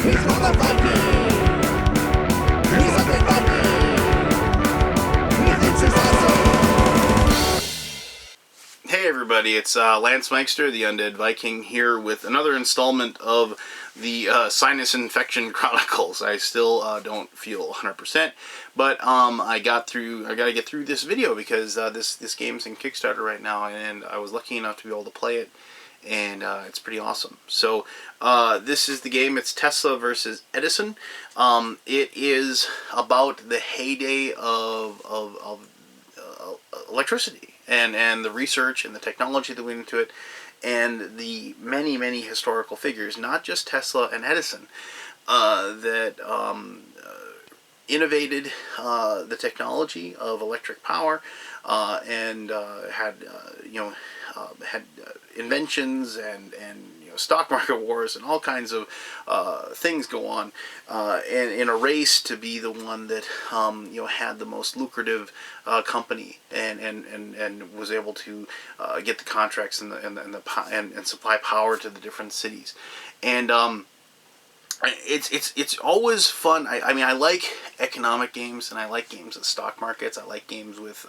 Hey everybody, it's Lance Meister, the Undead Viking, here with another installment of the Sinus Infection Chronicles. I still don't feel 100%, but I gotta get through this video because this game's in Kickstarter right now, and I was lucky enough to be able to play it, and it's pretty awesome. So this is the game. It's Tesla versus Edison. It is about the heyday of electricity and the research and the technology that went into it, and the many historical figures, not just Tesla and Edison, that innovated the technology of electric power, and had inventions and stock market wars and all kinds of things go on, and in a race to be the one that had the most lucrative company and was able to get the contracts and supply power to the different cities. And it's always fun. I mean, I like economic games, and I like games with stock markets. I like games with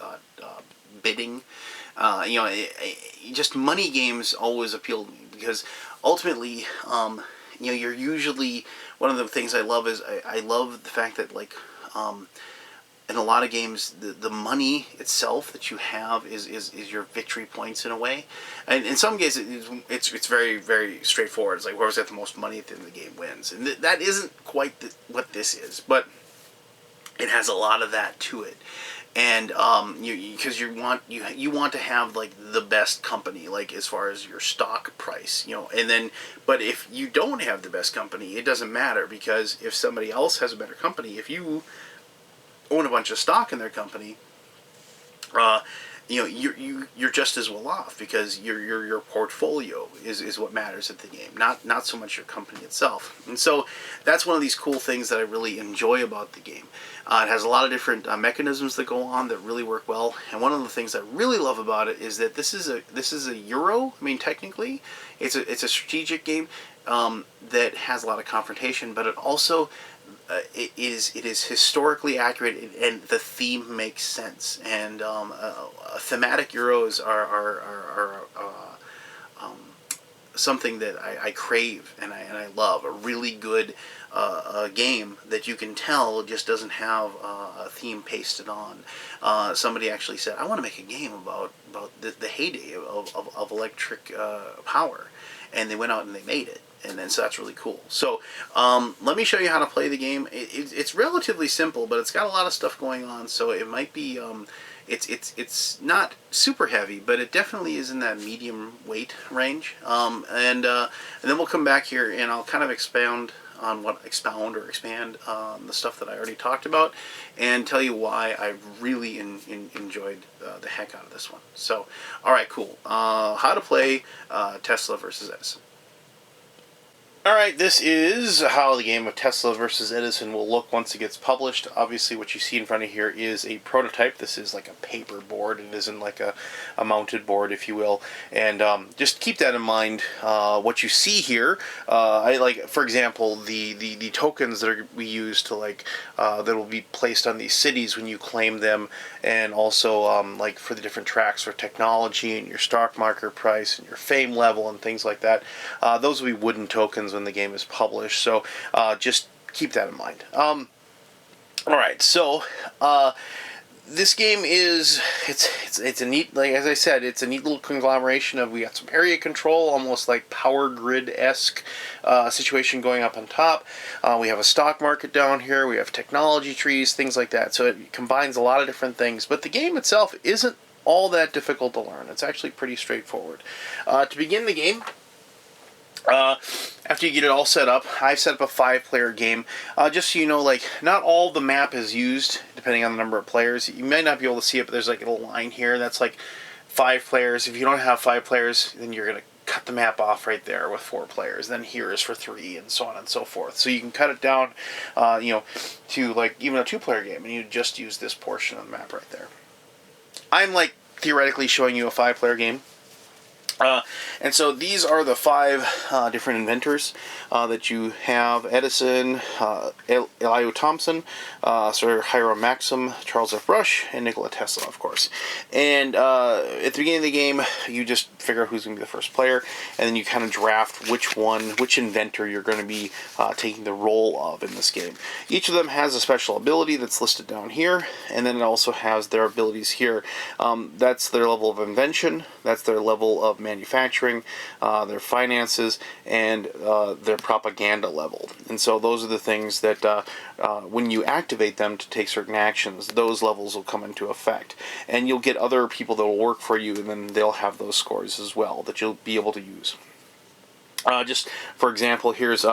bidding. Just money games always appeal to me because ultimately, you're usually, one of the things I love is I love the fact that, like, in a lot of games, the money itself that you have is your victory points in a way. And in some cases, it's very straightforward. It's like whoever's got the most money at the end of the game wins. And that isn't quite what this is, but it has a lot of that to it. And because you want to have, like, the best company, like, as far as your stock price, and then, but if you don't have the best company, it doesn't matter, because if somebody else has a better company, if you own a bunch of stock in their company, you're just as well off, because your portfolio is what matters at the game, not so much your company itself. And so that's one of these cool things that I really enjoy about the game. It has a lot of different mechanisms that go on that really work well. And one of the things I really love about it is that this is a Euro. I mean, technically, it's a strategic game that has a lot of confrontation, but it also it is historically accurate, and the theme makes sense. And thematic Euros are something that I crave and I love. A really good game that you can tell just doesn't have a theme pasted on. Somebody actually said, I want to make a game about the heyday of electric power, and they went out and they made it. And then, so that's really cool. So let me show you how to play the game. It's relatively simple, but it's got a lot of stuff going on, so it might be it's not super heavy, but it definitely is in that medium weight range. And then we'll come back here and I'll kind of expand on the stuff that I already talked about, and tell you why I really enjoyed the heck out of this one. So, all right, cool. How to play Tesla versus Edison. Alright, this is how the game of Tesla versus Edison will look once it gets published. Obviously, what you see in front of here is a prototype. This is like a paper board. It isn't like a mounted board, if you will. And just keep that in mind. What you see here, I like, for example, the tokens that we use to, like, that will be placed on these cities when you claim them, and also like for the different tracks for technology and your stock market price and your fame level and things like that. Those will be wooden tokens when the game is published, so just keep that in mind. Alright, so this game is, it's a neat, like, as I said, it's a neat little conglomeration of, we got some area control, almost like Power Grid-esque situation going up on top. We have a stock market down here, we have technology trees, things like that, so it combines a lot of different things, but the game itself isn't all that difficult to learn. It's actually pretty straightforward. To begin the game, after you get it all set up, I've set up a 5-player game. Just so you know, like, not all the map is used, depending on the number of players. You may not be able to see it, but there's like a little line here. That's like 5 players. If you don't have 5 players, then you're going to cut the map off right there with 4 players. Then here is for 3, and so on and so forth. So you can cut it down, to, like, even a 2-player game, and you just use this portion of the map right there. I'm, like, theoretically showing you a 5-player game. And so these are the 5 different inventors that you have: Edison, Elihu Thomson, Sir Hiram Maxim, Charles F. Rush, and Nikola Tesla, of course. And at the beginning of the game, you just figure out who's going to be the first player, and then you kind of draft which inventor you're going to be taking the role of in this game. Each of them has a special ability that's listed down here, and then it also has their abilities here. That's their level of invention, that's their level of manufacturing, their finances, and their propaganda level. And so those are the things that when you activate them to take certain actions, those levels will come into effect. And you'll get other people that will work for you, and then they'll have those scores as well that you'll be able to use. Just for example, here's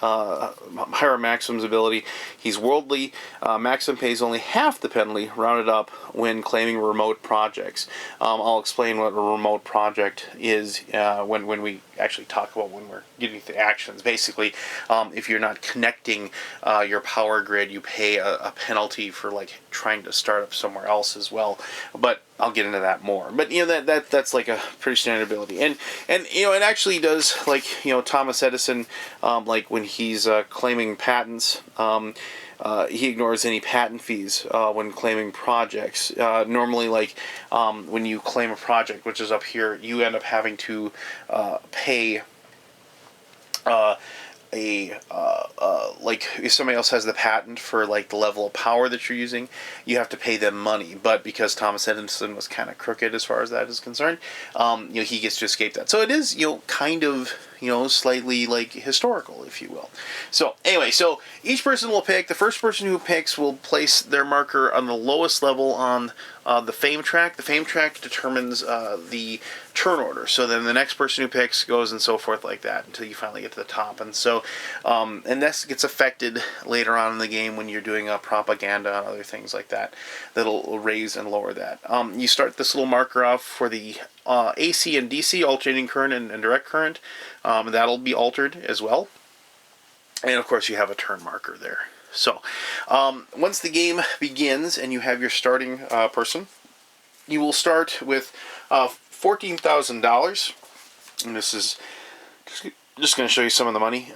Hiram Maxim's ability. He's worldly. Maxim pays only half the penalty, rounded up, when claiming remote projects. I'll explain what a remote project is when we actually talk about when we're getting to actions. Basically, if you're not connecting your power grid, you pay a penalty for like trying to start up somewhere else as well. But I'll get into that more. But that's like a pretty standard ability, and it actually does, like Thomas Edison, like when he's claiming patents, he ignores any patent fees when claiming projects. Normally, like when you claim a project, which is up here, you end up having to pay like if somebody else has the patent for like the level of power that you're using, you have to pay them money. But because Thomas Edison was kind of crooked as far as that is concerned, he gets to escape that. So it is kind of slightly like historical, if you will. So anyway, so each person will pick. The first person who picks will place their marker on the lowest level on the fame track. The fame track determines the turn order. So then the next person who picks goes and so forth like that until you finally get to the top. And so, and this gets affected later on in the game when you're doing propaganda and other things like that. That'll raise and lower that. You start this little marker off for the AC and DC, alternating current and direct current. That'll be altered as well. And of course you have a turn marker there. So once the game begins and you have your starting person, you will start with $14,000. And this is just going to show you some of the money.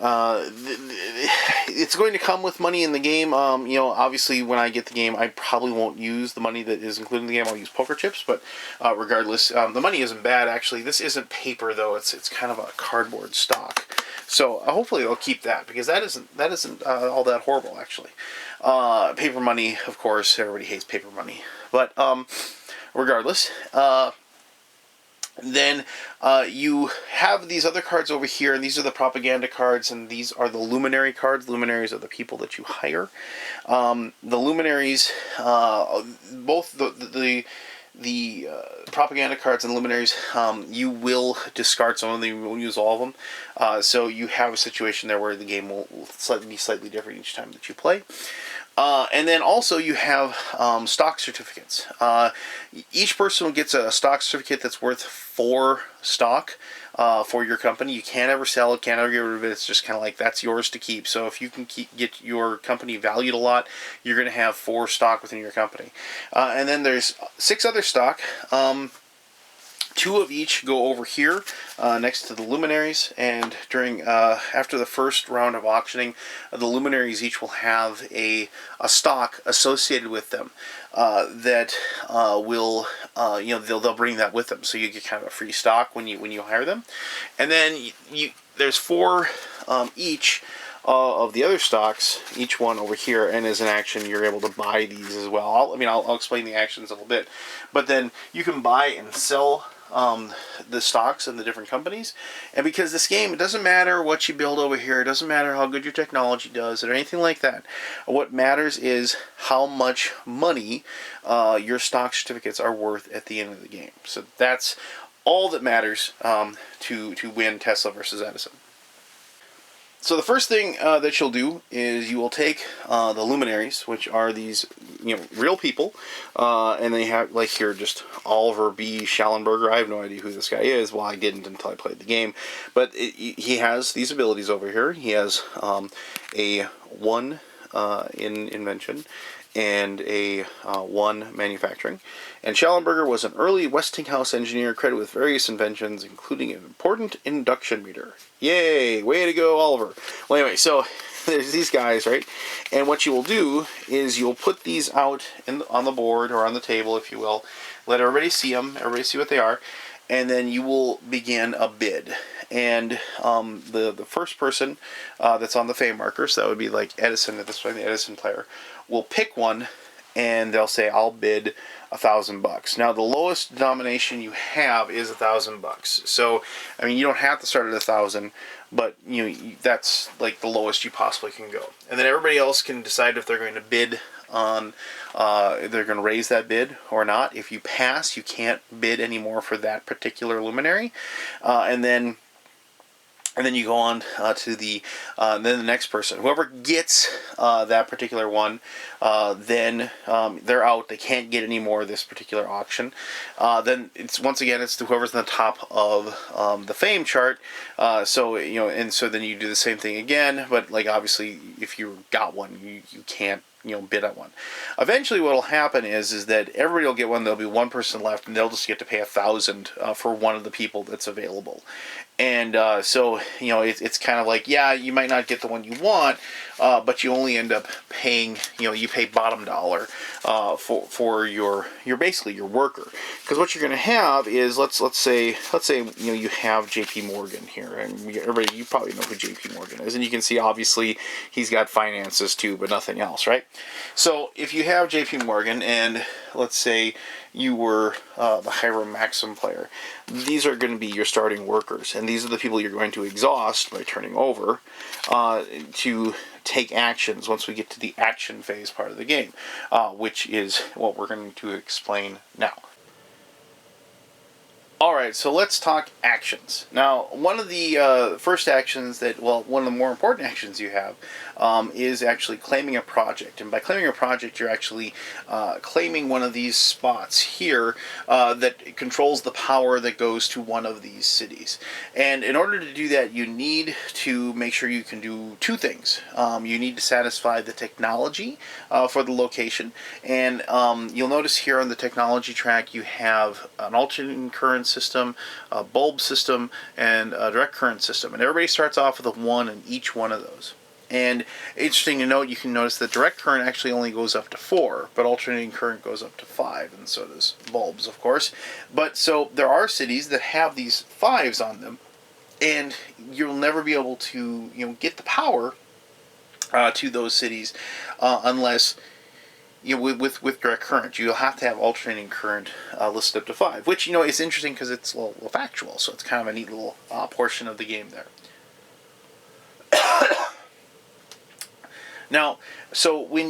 It's going to come with money in the game. Obviously when I get the game, I probably won't use the money that is included in the game. I'll use poker chips, but regardless, the money isn't bad actually. This isn't paper though. It's kind of a cardboard stock. So hopefully they'll keep that, because that isn't all that horrible actually. Paper money, of course, everybody hates paper money, but regardless. Then you have these other cards over here, and these are the propaganda cards, and these are the luminary cards. Luminaries are the people that you hire. The luminaries, both the propaganda cards and luminaries, you will discard some of them, you won't use all of them. So you have a situation there where the game will be slightly different each time that you play. And then also you have stock certificates. Each person gets a stock certificate that's worth 4 stock for your company. You can't ever sell it, can't ever get rid of it. It's just kind of like that's yours to keep. So if you can get your company valued a lot, you're going to have 4 stock within your company. And then there's 6 other stock. 2 of each go over here next to the luminaries, and during after the first round of auctioning, the luminaries each will have a stock associated with them that will they'll bring that with them, so you get kind of a free stock when you hire them. And then there's 4 each of the other stocks, each one over here, and as an action you're able to buy these as well. I'll explain the actions a little bit, but then you can buy and sell the stocks in the different companies. And because this game, it doesn't matter what you build over here, it doesn't matter how good your technology does or anything like that. What matters is how much money your stock certificates are worth at the end of the game. So that's all that matters to win Tesla versus Edison. So the first thing that you'll do is you will take the luminaries, which are these real people, and they have, like here, just Oliver B. Schallenberger. I have no idea who this guy is. Well, I didn't until I played the game, but he has these abilities over here. He has a 1 in invention, and a 1 manufacturing. And Schallenberger was an early Westinghouse engineer credited with various inventions, including an important induction meter. Yay! Way to go, Oliver. Well, anyway, so there's these guys, right? And what you will do is you'll put these out on the board or on the table, if you will. Let everybody see them. Everybody see what they are. And then you will begin a bid. And the first person that's on the fame marker, so that would be like Edison at this point, the Edison player, will pick one, and they'll say, "I'll bid $1,000." Now, the lowest denomination you have is $1,000. So, I mean, you don't have to start at 1,000, but that's like the lowest you possibly can go. And then everybody else can decide if they're going to bid on, they're going to raise that bid or not. If you pass, you can't bid anymore for that particular luminary, and then you go on to then the next person. Whoever gets that particular one, then they're out. They can't get any more of this particular auction. Then it's whoever's on the top of the fame chart. And so then you do the same thing again. But like obviously, if you got one, you can't bid on one. Eventually, what will happen is that everybody will get one. There'll be one person left, and they'll just get to pay $1,000 for one of the people that's available. And so it's kind of like, yeah, you might not get the one you want, but you only end up paying, you pay bottom dollar for your basically your worker. Because what you're going to have is let's say you have J.P. Morgan here, and everybody, you probably know who J.P. Morgan is, and you can see obviously he's got finances too, but nothing else, right? So if you have J.P. Morgan, and let's say you were the Hiram Maxim player, these are going to be your starting workers, and these are the people you're going to exhaust by turning over to take actions once we get to the action phase part of the game, which is what we're going to explain now. Alright, so let's talk actions. Now, one of the first actions one of the more important actions you have is actually claiming a project. And by claiming a project, you're actually claiming one of these spots here that controls the power that goes to one of these cities. And in order to do that, you need to make sure you can do two things. You need to satisfy the technology for the location. And you'll notice here on the technology track, you have an alternating current system, a bulb system, and a direct current system. And everybody starts off with a 1 in each one of those. And interesting to note, you can notice that direct current actually only goes up to 4, but alternating current goes up to 5, and so does bulbs, of course. But so there are cities that have these 5s on them, and you'll never be able to get the power to those cities unless with direct current. You'll have to have alternating current listed up to 5, which is interesting because it's a little factual, so it's kind of a neat little portion of the game there. Now, so when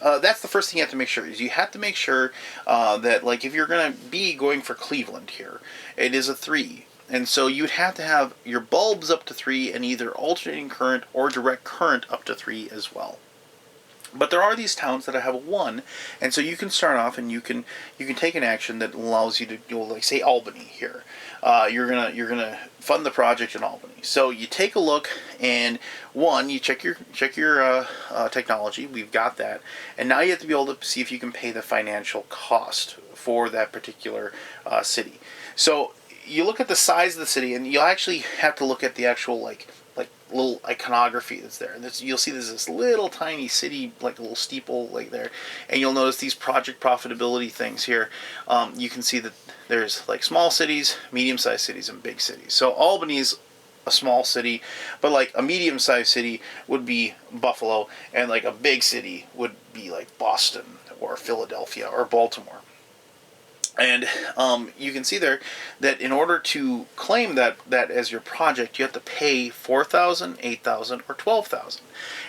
that's the first thing you have to make sure, is you have to make sure that, like, if you're going to be going for Cleveland here, it is a 3. And so you'd have to have your bulbs up to 3 and either alternating current or direct current up to 3 as well. But there are these towns that have a 1, and so you can start off and you can take an action that allows you to like say Albany here. You're gonna fund the project in Albany. So you take a look, and you check your technology. We've got that, and now you have to be able to see if you can pay the financial cost for that particular city. So you look at the size of the city, and you'll actually have to look at the actual like little iconography that's there. And you'll see there's this little tiny city, like a little steeple like there, and you'll notice these project profitability things here. You can see that there's like small cities, medium-sized cities, and big cities. So Albany's a small city, but like a medium-sized city would be Buffalo, and like a big city would be like Boston or Philadelphia or Baltimore. And you can see there that in order to claim that as your project, you have to pay $4,000, $8,000, or $12,000,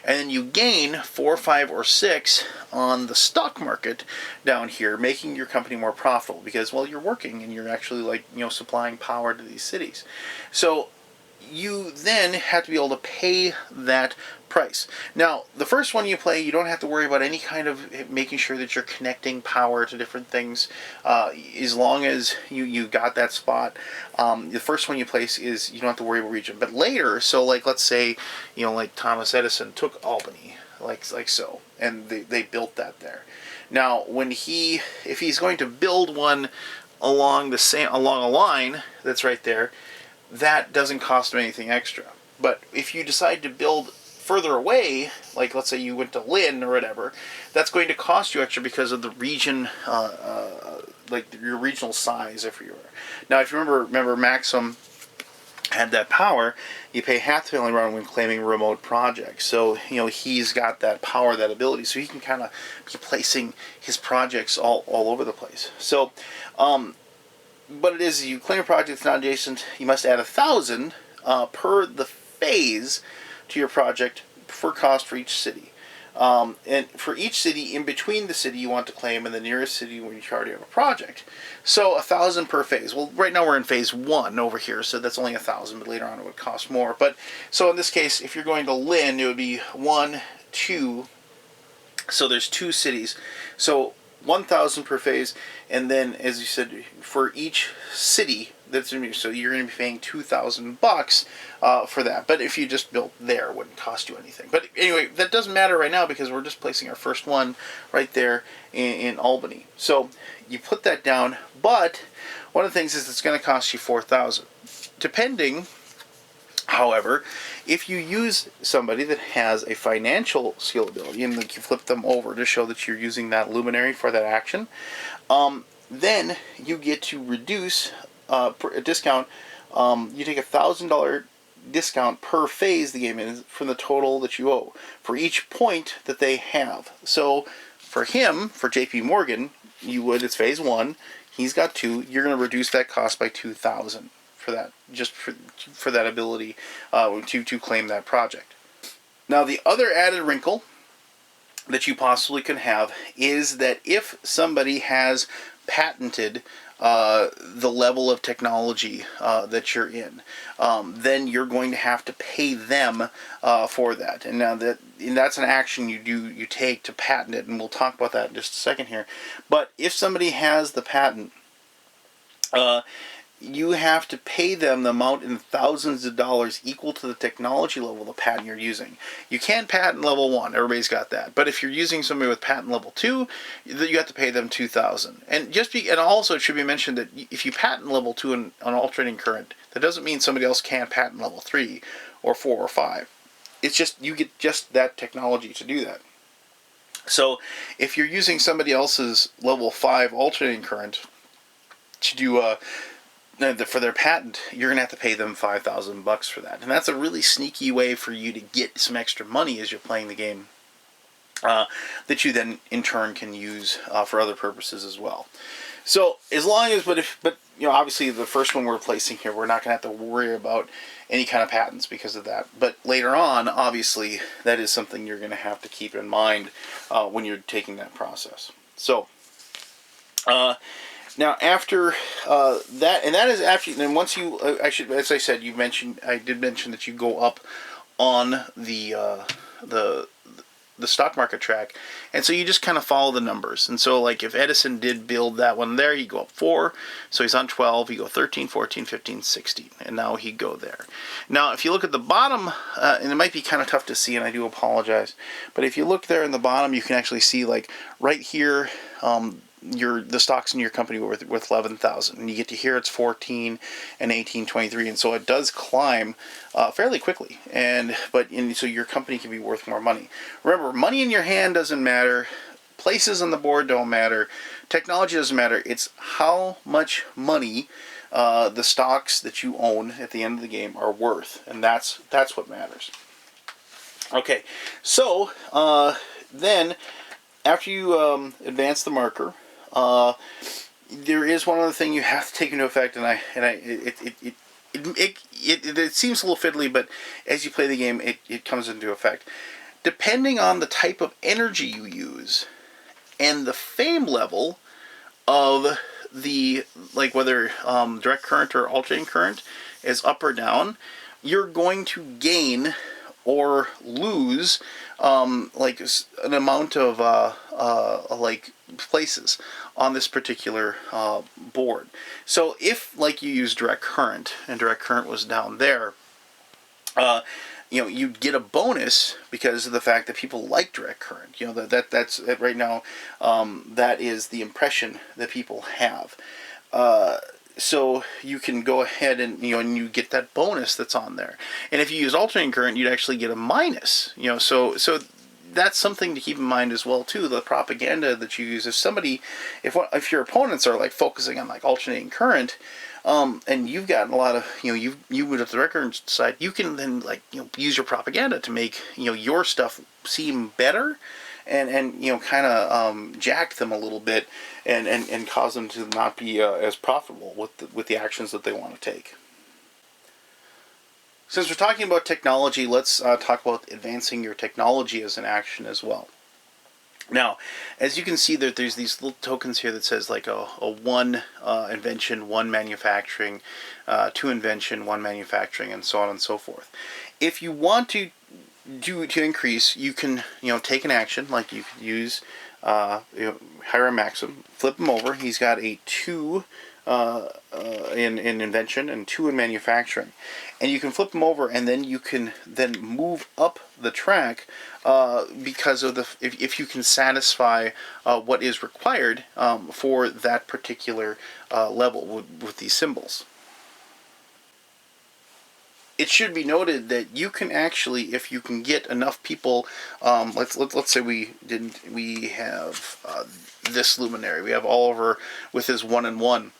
and then you gain 4, 5, or 6 on the stock market down here, making your company more profitable because, well, you're working and you're actually supplying power to these cities. So you then have to be able to pay that price. Now, the first one you play, you don't have to worry about any kind of making sure that you're connecting power to different things, as long as you got that spot. The first one you place is you don't have to worry about region. But later, so like let's say like Thomas Edison took Albany. like so, and they built that there. Now, if he's going to build one along a line that's right there, that doesn't cost him anything extra. But if you decide to build further away, like let's say you went to Lynn or whatever, that's going to cost you extra because of the region, like your regional size everywhere. Now, if you remember Maxim had that power, you pay half the penalty run when claiming remote projects. So, he's got that power, that ability, so he can kind of be placing his projects all over the place. So, what it is, you claim a project that's not adjacent, you must add 1,000 per the phase to your project for cost for each city. And for each city, in between the city you want to claim and the nearest city when you already have a project. So 1,000 per phase. Well, right now we're in phase 1 over here, so that's only 1,000, but later on it would cost more. But so in this case, if you're going to Lynn, it would be 1, 2. So there's 2 cities. So 1,000 per phase, and then, as you said, for each city that's in, so you're going to be paying $2,000 for that. But if you just built there, it wouldn't cost you anything. But anyway, that doesn't matter right now because we're just placing our first one right there in Albany. So you put that down, but one of the things is it's going to cost you $4,000, depending. However, if you use somebody that has a financial skill ability, and like you flip them over to show that you're using that luminary for that action, then you get to reduce a discount. You take $1,000 discount per phase the game is from the total that you owe for each point that they have. So for him, for JP Morgan, it's phase 1. He's got 2. You're going to reduce that cost by $2,000. For that, just for that ability to claim that project. Now, the other added wrinkle that you possibly can have is that if somebody has patented the level of technology that you're in, then you're going to have to pay them for that. And now that's an action you take to patent it, and we'll talk about that in just a second here. But if somebody has the patent, you have to pay them the amount in thousands of dollars equal to the technology level of the patent you're using. You can't patent level 1. Everybody's got that. But if you're using somebody with patent level 2, you have to pay them $2,000. And also it should be mentioned that if you patent level 2 on alternating current, that doesn't mean somebody else can't patent level 3 or 4 or 5. It's just you get just that technology to do that. So if you're using somebody else's level 5 alternating current to do for their patent, you're going to have to pay them $5,000 for that. And that's a really sneaky way for you to get some extra money as you're playing the game that you then in turn can use for other purposes as well. So as long as, but obviously the first one we're placing here, we're not going to have to worry about any kind of patents because of that. But later on, obviously, that is something you're going to have to keep in mind when you're taking that process. So, now after that, and that is after, then once you, as I said, I did mention that you go up on the stock market track, and so you just kind of follow the numbers. And so like if Edison did build that one there, you go up 4, so he's on 12, you go 13, 14, 15, 16, and now he'd go there. Now if you look at the bottom, and it might be kind of tough to see, and I do apologize, but if you look there in the bottom, you can actually see like right here, the stocks in your company were worth 11,000, and you get to here it's 14 and 18, 23, and so it does climb fairly quickly. So your company can be worth more money. Remember, money in your hand doesn't matter, places on the board don't matter, technology doesn't matter. It's how much money the stocks that you own at the end of the game are worth, and that's what matters. Okay, so then after you advance the marker, there is one other thing you have to take into effect, it seems a little fiddly, but as you play the game, it comes into effect. Depending on the type of energy you use and the fame level of the, like whether direct current or alternating current is up or down, you're going to gain or lose like an amount of like places on this particular board. So if like you use direct current and direct current was down there, uh, you'd get a bonus because of the fact that people like direct current. That's right now. That is the impression that people have. So you can go ahead and and you get that bonus that's on there. And if you use alternating current, you'd actually get a minus. So that's something to keep in mind as well too. The propaganda that you use. If your opponents are like focusing on like alternating current, and you've gotten a lot of you with the record side, you can then use your propaganda to make your stuff seem better, and kind of jack them a little bit, and cause them to not be as profitable with the actions that they want to take. Since we're talking about technology, let's talk about advancing your technology as an action as well. Now, as you can see, there's these little tokens here that says like a one invention, one manufacturing, two invention, one manufacturing, and so on and so forth. If you want to increase, you can take an action like you could use Hiram Maxim, flip him over. He's got a 2 in invention and 2 in manufacturing, and you can flip them over, and then you can then move up the track because of if you can satisfy what is required for that particular level with these symbols. It should be noted that you can actually, if you can get enough people, let's say we have this luminary. We have Oliver with his 1 and 1.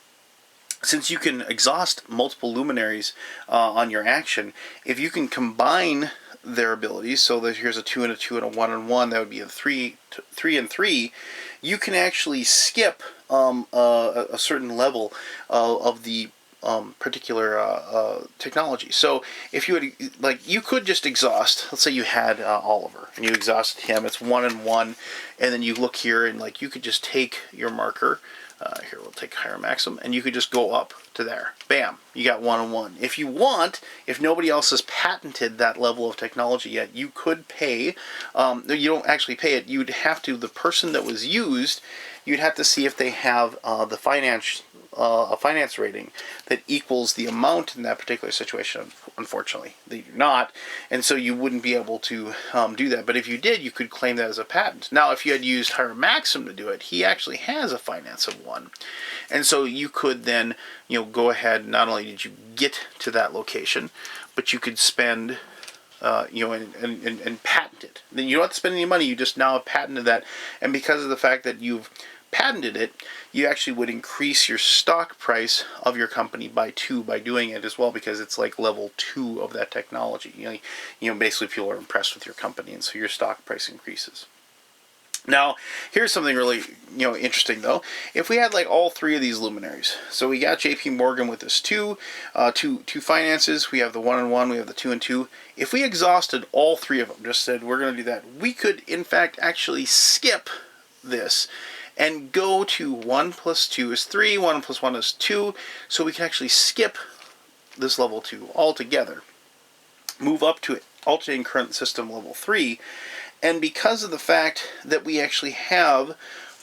Since you can exhaust multiple luminaries on your action, if you can combine their abilities, so that here's a 2 and a 2 and a 1 and 1, that would be a 3 and 3. You can actually skip a certain level of the particular technology. So if you would you could just exhaust. Let's say you had Oliver and you exhausted him. It's 1 and 1, and then you look here and you could just take your marker. Here we'll take Hiram Maxim, and you could just go up to there. Bam, you got 1 and 1. If you want, if nobody else has patented that level of technology yet, you could pay. You don't actually pay it. You'd have to. The person that was used, you'd have to see if they have the a finance rating that equals the amount in that particular situation. Unfortunately, they do not, and so you wouldn't be able to do that. But if you did, you could claim that as a patent. Now, if you had used Hiram Maxim to do it, he actually has a finance of 1, and so you could then go ahead. Not only did you get to that location, but you could spend and patent it. Then you don't have to spend any money. You just now have patented that, and because of the fact that you've patented it, you actually would increase your stock price of your company by 2 by doing it as well, because it's like level 2 of that technology. Basically people are impressed with your company, and so your stock price increases. Now, here's something really interesting though. If we had all 3 of these luminaries, so we got JP Morgan with this 2 finances, we have the 1 and 1, we have the 2 and 2. If we exhausted all 3 of them, just said we're going to do that, we could in fact actually skip this and go to 1 plus 2 is 3, 1 plus 1 is 2, so we can actually skip this level 2 altogether, move up to alternating current system level 3, and because of the fact that we actually have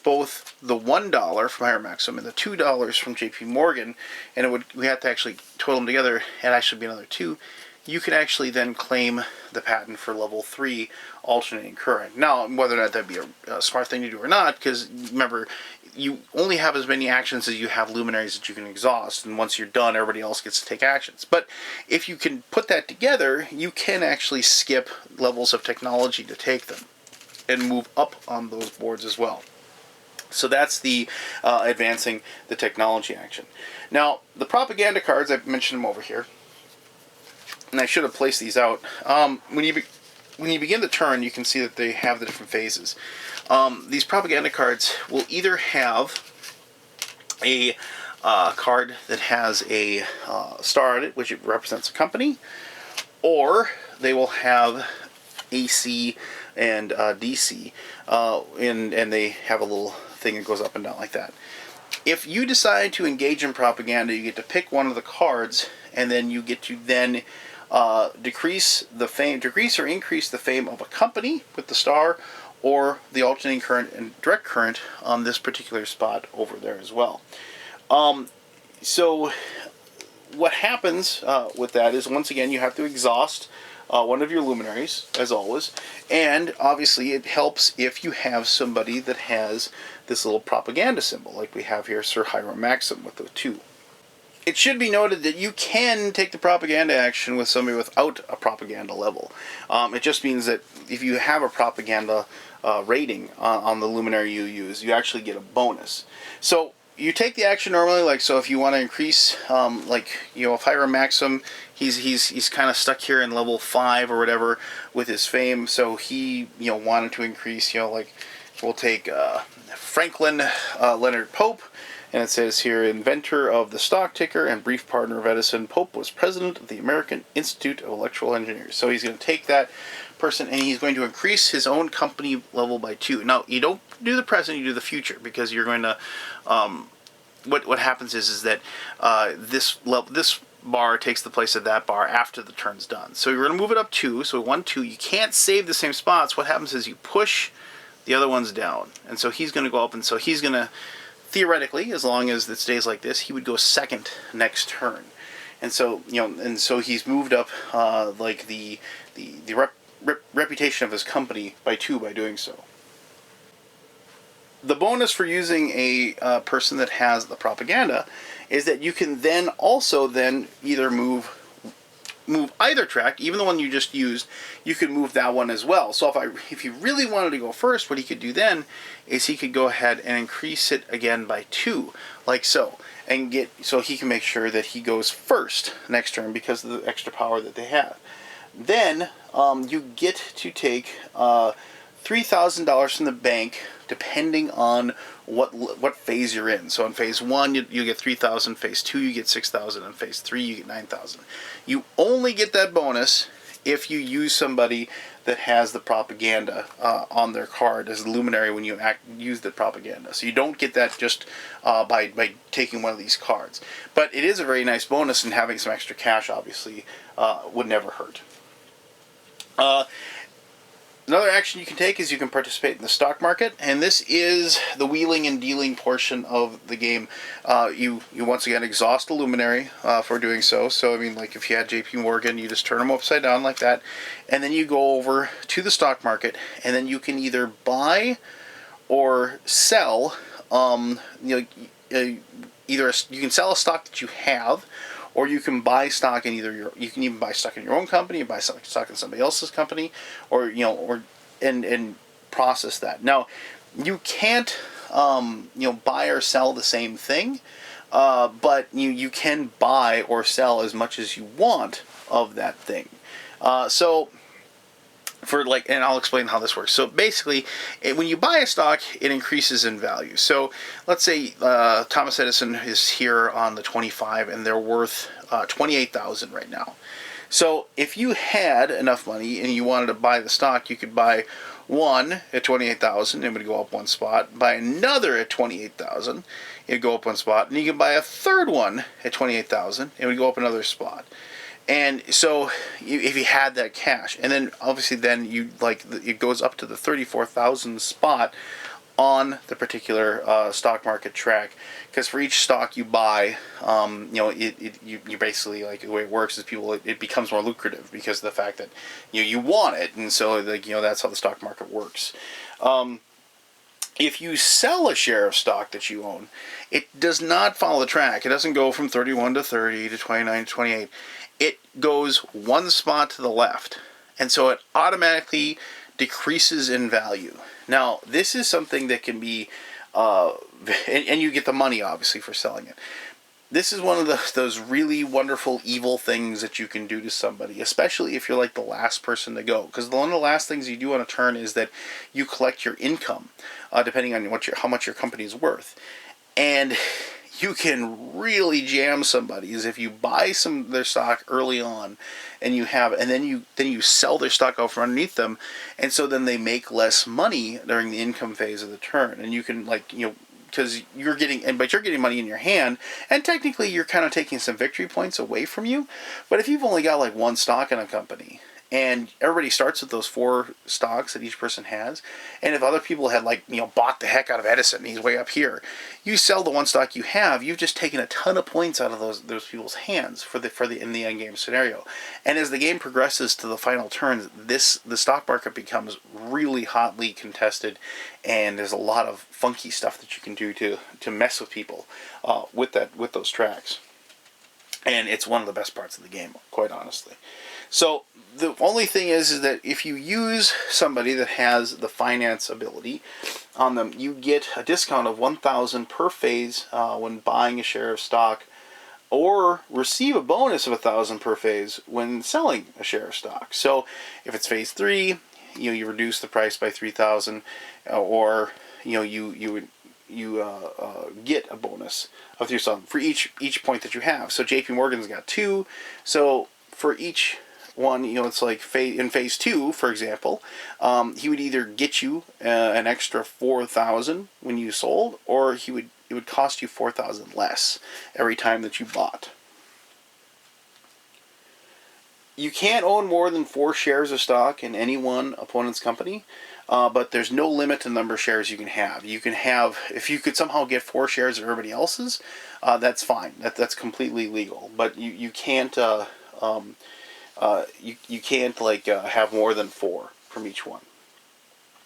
both the $1 from Hiram Maxim and the $2 from JP Morgan, and we have to actually total them together, and actually be another 2, you can actually then claim the patent for level 3 alternating current. Now, whether or not that'd be a smart thing to do or not, because remember, you only have as many actions as you have luminaries that you can exhaust, and once you're done, everybody else gets to take actions. But if you can put that together, you can actually skip levels of technology to take them and move up on those boards as well. So that's the advancing the technology action. Now, the propaganda cards, I've mentioned them over here, and I should have placed these out. When you begin the turn, you can see that they have the different phases. These propaganda cards will either have a card that has a star on it, which it represents a company, or they will have AC and DC, and they have a little thing that goes up and down like that. If you decide to engage in propaganda, you get to pick one of the cards, and then you get to then decrease or increase the fame of a company with the star, or the alternating current and direct current on this particular spot over there as well. So what happens with that is, once again, you have to exhaust one of your luminaries, as always, and obviously it helps if you have somebody that has this little propaganda symbol, like we have here, Sir Hiram Maxim with the 2. It should be noted that you can take the propaganda action with somebody without a propaganda level. It just means that if you have a propaganda rating on the luminary you use, you actually get a bonus. So you take the action normally, like, so if you want to increase, like, you know, if Hiram Maxim, he's kind of stuck here in level 5 or whatever with his fame, so he, you know, wanted to increase, you know, like, we'll take Franklin Leonard Pope, and it says here, inventor of the stock ticker and brief partner of Edison, Pope was president of the American Institute of Electrical Engineers. So he's going to take that person and he's going to increase his own company level by 2. Now, you don't do the present, you do the future, because you're going to, what happens is that this bar takes the place of that bar after the turn's done. So you're going to move it up 2, so 1, 2, you can't save the same spots. What happens is you push the other ones down, and so he's going to go up, and so he's going to, theoretically, as long as it stays like this, he would go second next turn. And so, you know, and so he's moved up like the reputation of his company by 2 by doing so. The bonus for using a person that has the propaganda is that you can then also then either move either track, even the one you just used, you could move that one as well. So if you really wanted to go first, what he could do then is he could go ahead and increase it again by 2, like so, and so he can make sure that he goes first next turn because of the extra power that they have. Then you get to take $3,000 from the bank, depending on what phase you're in. So in phase 1, you get 3,000. Phase 2, you get 6,000. And phase 3, you get 9,000. You only get that bonus if you use somebody that has the propaganda on their card as a luminary when you use the propaganda. So you don't get that just by taking one of these cards. But it is a very nice bonus, and having some extra cash obviously would never hurt. Another action you can take is you can participate in the stock market, and this is the wheeling and dealing portion of the game. You once again exhaust a luminary for doing so. So I mean, like if you had JP Morgan, you just turn them upside down like that, and then you go over to the stock market, and then you can either buy or sell. Either you can sell a stock that you have, or you can buy stock in you can even buy stock in your own company, buy stock in somebody else's company, or and process that. Now, you can't buy or sell the same thing, but you can buy or sell as much as you want of that thing. And I'll explain how this works. So basically, when you buy a stock, it increases in value. So let's say Thomas Edison is here on the 25, and they're worth $28,000 right now. So if you had enough money and you wanted to buy the stock, you could buy one at $28,000, it would go up 1 spot. Buy another at $28,000, it would go up 1 spot, and you can buy a third one at $28,000, it would go up another spot. And so, if you had that cash, and then obviously then it goes up to the 34,000 spot on the particular stock market track, because for each stock you buy, you basically, like, the way it works is it becomes more lucrative because of the fact that you want it, and so that's how the stock market works. If you sell a share of stock that you own, it does not follow the track. It doesn't go from 31 to 30 to 29 to 28. It goes 1 spot to the left, and so it automatically decreases in value. Now, this is something that can be, and you get the money, obviously, for selling it. This is one of those really wonderful evil things that you can do to somebody, especially if you're like the last person to go. Because one of the last things you do on a turn is that you collect your income, depending on how much your company is worth. And you can really jam somebody is if you buy some of their stock early on, and then you sell their stock out from underneath them, and so then they make less money during the income phase of the turn, and you can because you're getting money in your hand, and technically you're kind of taking some victory points away from you. But if you've only got like 1 stock in a company, and everybody starts with those 4 stocks that each person has. And if other people had, like, bought the heck out of Edison, he's way up here, you sell the 1 stock you have, you've just taken a ton of points out of those people's hands for the in the end game scenario. And as the game progresses to the final turns, the stock market becomes really hotly contested, and there's a lot of funky stuff that you can do to mess with people with those tracks. And it's one of the best parts of the game, quite honestly. So the only thing is that if you use somebody that has the finance ability on them, you get a discount of 1,000 per phase when buying a share of stock, or receive a bonus of 1,000 per phase when selling a share of stock. So if it's phase 3, you reduce the price by 3,000, or you get a bonus of 3,000 for each point that you have. So JP Morgan's got 2, so for each one, it's like in phase 2, for example, he would either get you an extra 4,000 when you sold, or it would cost you 4,000 less every time that you bought. You can't own more than 4 shares of stock in any one opponent's company, but there's no limit to the number of shares you can have. You can have, if you could somehow get 4 shares of everybody else's, that's fine. That's completely legal. But you can't you can't have more than 4 from each one.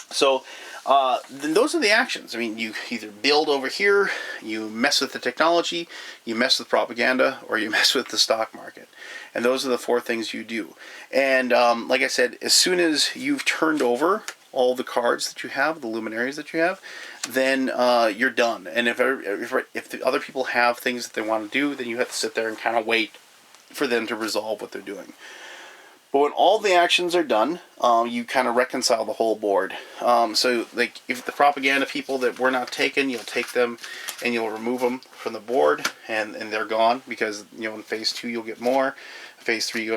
So then those are the actions. I mean, you either build over here, you mess with the technology, you mess with propaganda, or you mess with the stock market. And those are the 4 things you do. And like I said, as soon as you've turned over all the cards that you have, the luminaries that you have, then you're done. And if the other people have things that they want to do, then you have to sit there and kind of wait for them to resolve what they're doing. But when all the actions are done, you kind of reconcile the whole board. So, like, if the propaganda people that were not taken, you'll take them and you'll remove them from the board, and they're gone, because in phase 2 you'll get more. Phase 3,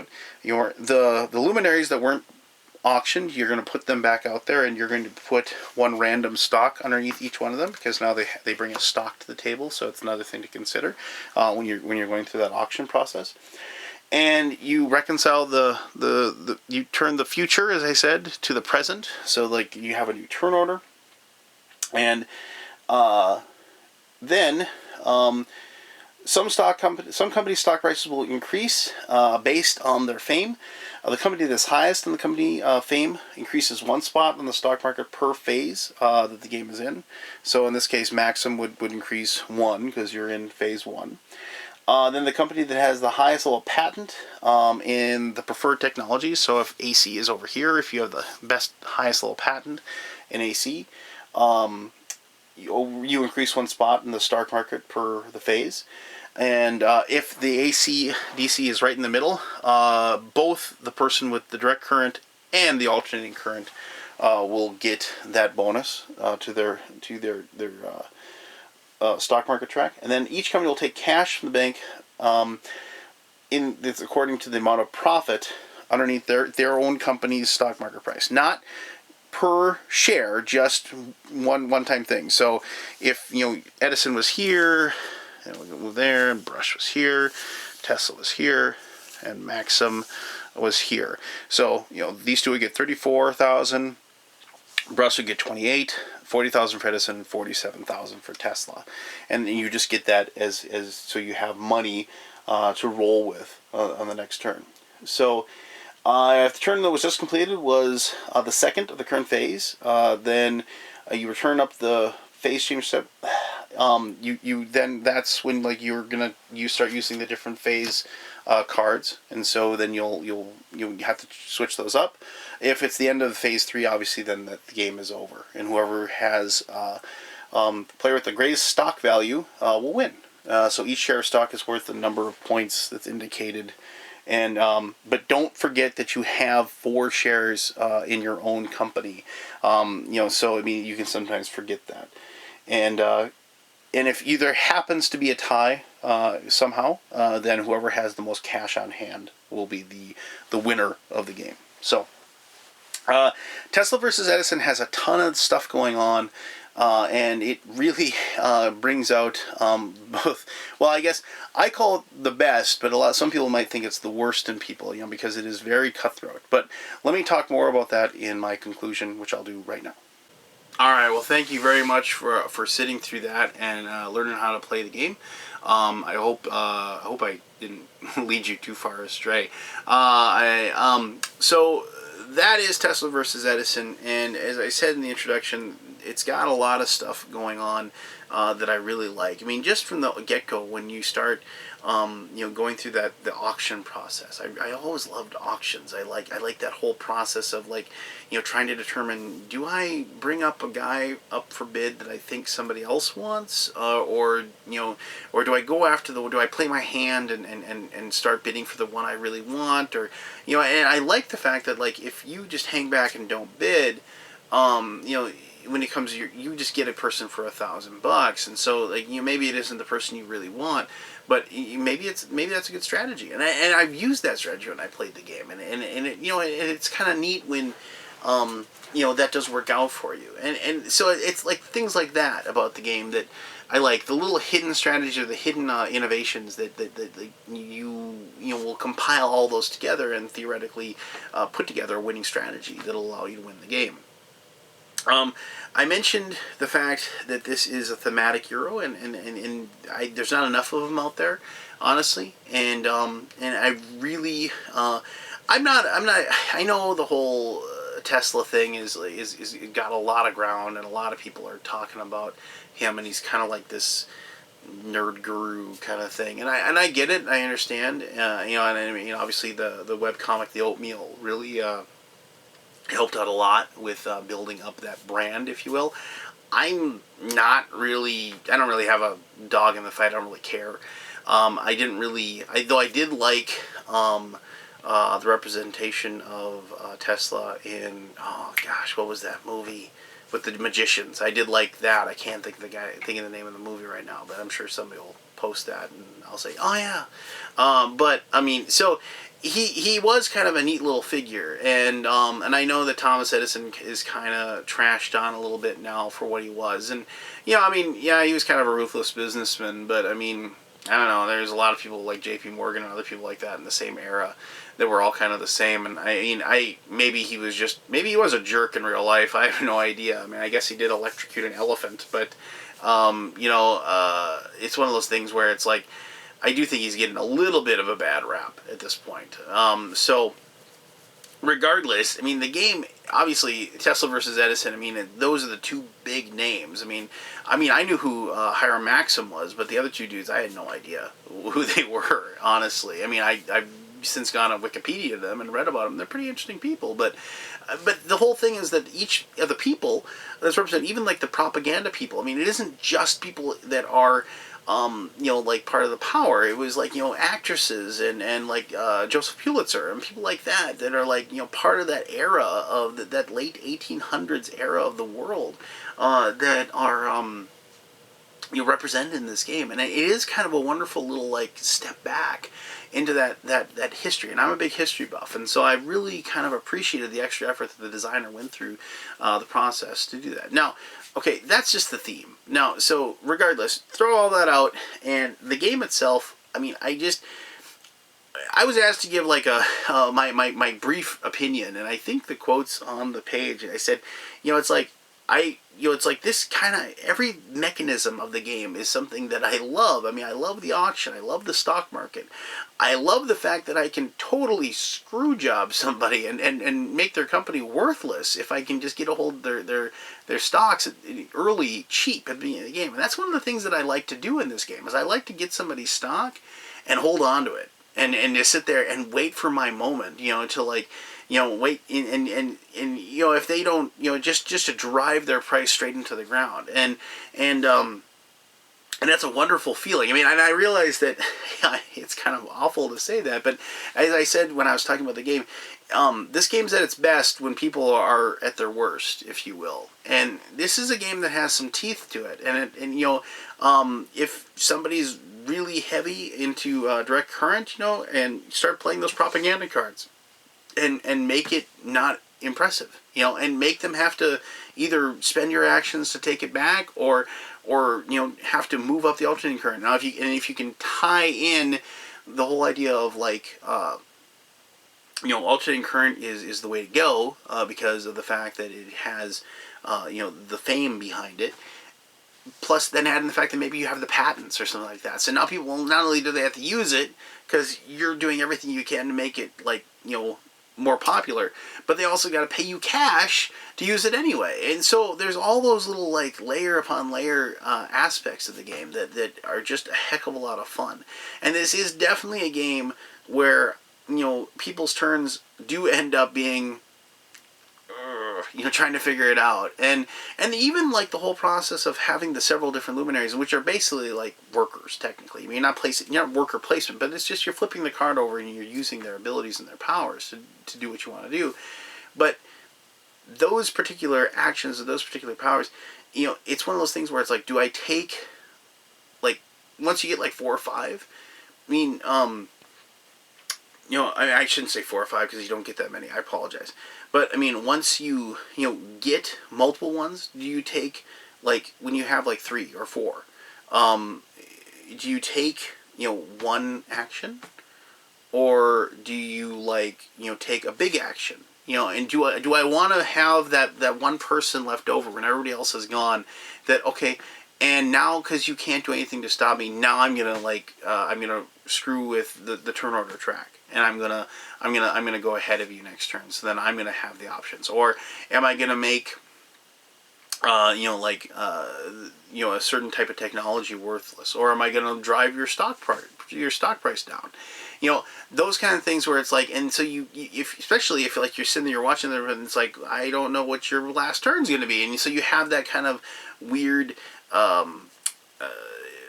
the luminaries that weren't auctioned, you're going to put them back out there, and you're going to put 1 random stock underneath each one of them, because now they bring a stock to the table. So it's another thing to consider when you're going through that auction process. And you reconcile you turn the future, as I said, to the present. So, like, you have a new turn order, and then some companies' stock prices will increase based on their fame. The company that's highest in the company fame increases 1 spot on the stock market per phase that the game is in. So in this case, Maxim would increase 1, because you're in phase 1. Then the company that has the highest level patent in the preferred technology, so if AC is over here, if you have the highest level patent in AC, you increase 1 spot in the stock market per the phase. And if the AC DC is right in the middle, both the person with the direct current and the alternating current will get that bonus to their stock market track. And then each company will take cash from the bank it's according to the amount of profit underneath their own company's stock market price, not per share, just one-time thing. So if Edison was here, and we move there, and Brush was here, Tesla was here, and Maxim was here. So these 2 would get 34,000. Brush would get 28, 40,000 for Edison, 47,000 for Tesla, and you just get that as so you have money to roll with on the next turn. So if the turn that was just completed was the second of the current phase, then you return up the phase change step. Then that's when you start using the different phase cards, and so then you'll have to switch those up. If it's the end of phase 3, obviously then the game is over, and whoever has player with the greatest stock value will win. So each share of stock is worth the number of points that's indicated. And but don't forget that you have 4 shares in your own company. So I mean, you can sometimes forget that. And if either happens to be a tie somehow, then whoever has the most cash on hand will be the winner of the game. So Tesla versus Edison has a ton of stuff going on. and it really brings out both. Well, I guess I call it the best, but some people might think it's the worst in people, because it is very cutthroat. But let me talk more about that in my conclusion, which I'll do right now. All right. Well, thank you very much for sitting through that and learning how to play the game. I hope I didn't lead you too far astray. So that is Tesla versus Edison, and as I said in the introduction, it's got a lot of stuff going on that I really like. I mean, just from the get-go, when you start, going through the auction process. I always loved auctions. I like that whole process of trying to determine, do I bring up a guy up for bid that I think somebody else wants, or do I go after do I play my hand and start bidding for the one I really want, or and I like the fact that if you just hang back and don't bid, when it comes to you just get a person for $1,000, and so maybe it isn't the person you really want, but maybe that's a good strategy, and I've used that strategy when I played the game, and it's kind of neat when that does work out for you, and so it's things like that about the game that I like, the little hidden strategies or the hidden innovations that you will compile all those together and theoretically put together a winning strategy that'll allow you to win the game. I mentioned the fact that this is a thematic Euro, and there's not enough of them out there, honestly, and I really, I know the whole Tesla thing is got a lot of ground, and a lot of people are talking about him, and he's kind of like this nerd guru kind of thing, and I get it, I understand, and I mean, obviously the webcomic The Oatmeal really helped out a lot with building up that brand, if you will. I don't really have a dog in the fight. I don't really care. I did like the representation of Tesla in, oh gosh, what was that movie with the magicians? I did like that. I can't think of the name of the movie right now, but I'm sure somebody will post that and I'll say, oh yeah. But I mean, so he was kind of a neat little figure, and I know that Thomas Edison is kind of trashed on a little bit now for what he was, and I mean, yeah, he was kind of a ruthless businessman, but I mean, I don't know, there's a lot of people like J.P. Morgan and other people like that in the same era that were all kind of the same, and I mean, maybe he was a jerk in real life. I have no idea. I mean, I guess he did electrocute an elephant, but it's one of those things where it's like, I do think he's getting a little bit of a bad rap at this point. So, regardless, I mean, the game, obviously, Tesla versus Edison, I mean, those are the two big names. I mean, I knew who Hiram Maxim was, but the other two dudes, I had no idea who they were, honestly. I mean, I've since gone on Wikipedia to them and read about them. They're pretty interesting people, but the whole thing is that each of the people that's represented, even like the propaganda people, I mean, it isn't just people that are part of the power. It was actresses and Joseph Pulitzer and people like that are part of that era of that late 1800s era of the world that are represented in this game, and it is kind of a wonderful little step back into that history. And I'm a big history buff, and so I really kind of appreciated the extra effort that the designer went through the process to do that. Now, okay, that's just the theme. Now, so regardless, throw all that out, and the game itself, I mean, I was asked to give my brief opinion, and I think the quotes on the page, I said, it's like this kind of, every mechanism of the game is something that I love. I mean, I love the auction. I love the stock market. I love the fact that I can totally screw job somebody and make their company worthless if I can just get a hold of their stocks early, cheap at the beginning of the game. And that's one of the things that I like to do in this game, is I like to get somebody's stock and hold on to it and just sit there and wait for my moment, until wait, and if they don't, just to drive their price straight into the ground, and that's a wonderful feeling. I mean, and I realize that it's kind of awful to say that, but as I said when I was talking about the game, this game's at its best when people are at their worst, if you will. And this is a game that has some teeth to it, and if somebody's really heavy into direct current, and start playing those propaganda cards, and make it not impressive, you know, and make them have to either spend your actions to take it back, or you know, have to move up the alternating current. Now, if you can tie in the whole idea of like you know, alternating current is the way to go, because of the fact that it has you know, the fame behind it. Plus, then add in the fact that maybe you have the patents or something like that. So now people, not only do they have to use it because you're doing everything you can to make it, like, you know, more popular, but they also got to pay you cash to use it anyway. And so there's all those little, like, layer upon layer aspects of the game that are just a heck of a lot of fun. And this is definitely a game where, you know, people's turns do end up being, you know, trying to figure it out. And even like the whole process of having the several different luminaries, which are basically like workers technically. I mean, you're not worker placement, but it's just you're flipping the card over and you're using their abilities and their powers to do what you want to do. But those particular actions or those particular powers, you know, it's one of those things where it's like, do I take, like, once you get like 4 or 5, I mean, you know, I shouldn't say 4 or 5 because you don't get that many. I apologize. But, I mean, once you know, get multiple ones, do you take, like, when you have, like, 3 or 4, do you take, you know, one action? Or do you, like, you know, take a big action? You know, and do I want to have that one person left over when everybody else is gone, that, okay, and now because you can't do anything to stop me, now I'm going to, like, I'm going to screw with the turn order track. And I'm gonna go ahead of you next turn. So then I'm gonna have the options. Or am I gonna make, you know, like, you know, a certain type of technology worthless? Or am I gonna drive your stock price down? You know, those kind of things where it's like, and so especially if like you're sitting there, you're watching them, and it's like, I don't know what your last turn's gonna be, and so you have that kind of weird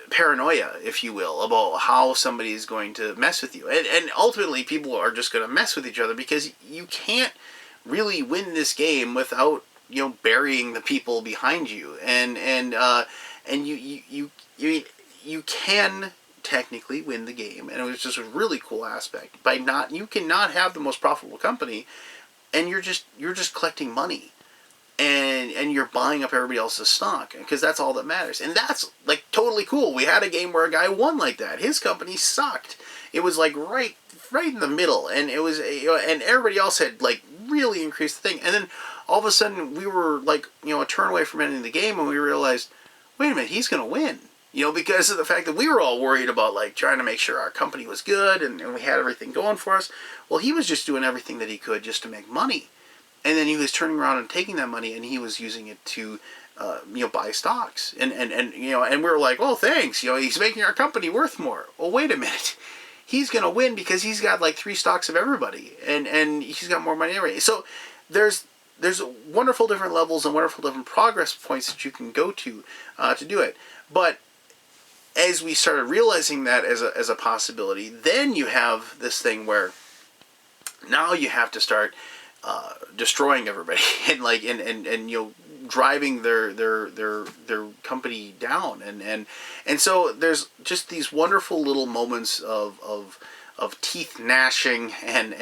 paranoia, if you will, about how somebody is going to mess with you. And ultimately, people are just going to mess with each other because you can't really win this game without, you know, burying the people behind you. And you can technically win the game, and it was just a really cool aspect. You cannot have the most profitable company, and you're just collecting money. And you're buying up everybody else's stock, because that's all that matters. And that's, like, totally cool. We had a game where a guy won like that. His company sucked. It was, like, right in the middle. And it was, you know, and everybody else had, like, really increased the thing. And then all of a sudden we were, like, you know, a turn away from ending the game, and we realized, wait a minute, he's going to win. You know, because of the fact that we were all worried about, like, trying to make sure our company was good and we had everything going for us. Well, he was just doing everything that he could just to make money. And then he was turning around and taking that money, and he was using it to, you know, buy stocks. And you know, and we were like, oh, thanks. You know, he's making our company worth more. Well, wait a minute. He's going to win because he's got like 3 stocks of everybody, and he's got more money already. So there's wonderful different levels and wonderful different progress points that you can go to do it. But as we started realizing that as a possibility, then you have this thing where now you have to start destroying everybody and you know, driving their company down, and so there's just these wonderful little moments of teeth gnashing and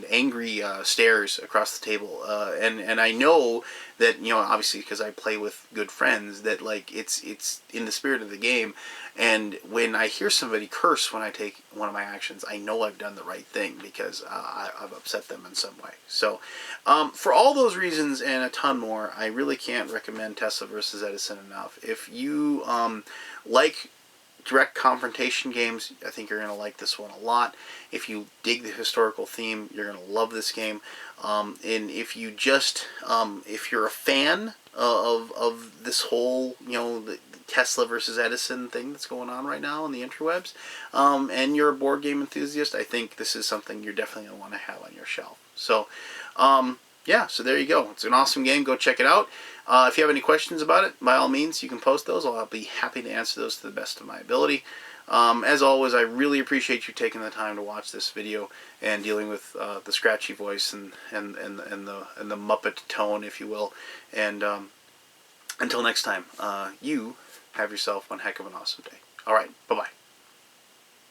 angry stares across the table, and I know that, you know, obviously because I play with good friends, that, like, it's in the spirit of the game. And when I hear somebody curse when I take one of my actions, I know I've done the right thing, because I've upset them in some way. So for all those reasons and a ton more, I really can't recommend Tesla versus Edison enough. If you like direct confrontation games, I think you're going to like this one a lot. If you dig the historical theme, you're going to love this game. And if you just, if you're a fan of this whole, you know, the Tesla versus Edison thing that's going on right now on the interwebs, and you're a board game enthusiast, I think this is something you're definitely going to want to have on your shelf. So, yeah, so there you go. It's an awesome game. Go check it out. If you have any questions about it, by all means, you can post those. I'll be happy to answer those to the best of my ability. As always, I really appreciate you taking the time to watch this video and dealing with the scratchy voice and the Muppet tone, if you will. And until next time, you have yourself one heck of an awesome day. All right, bye-bye.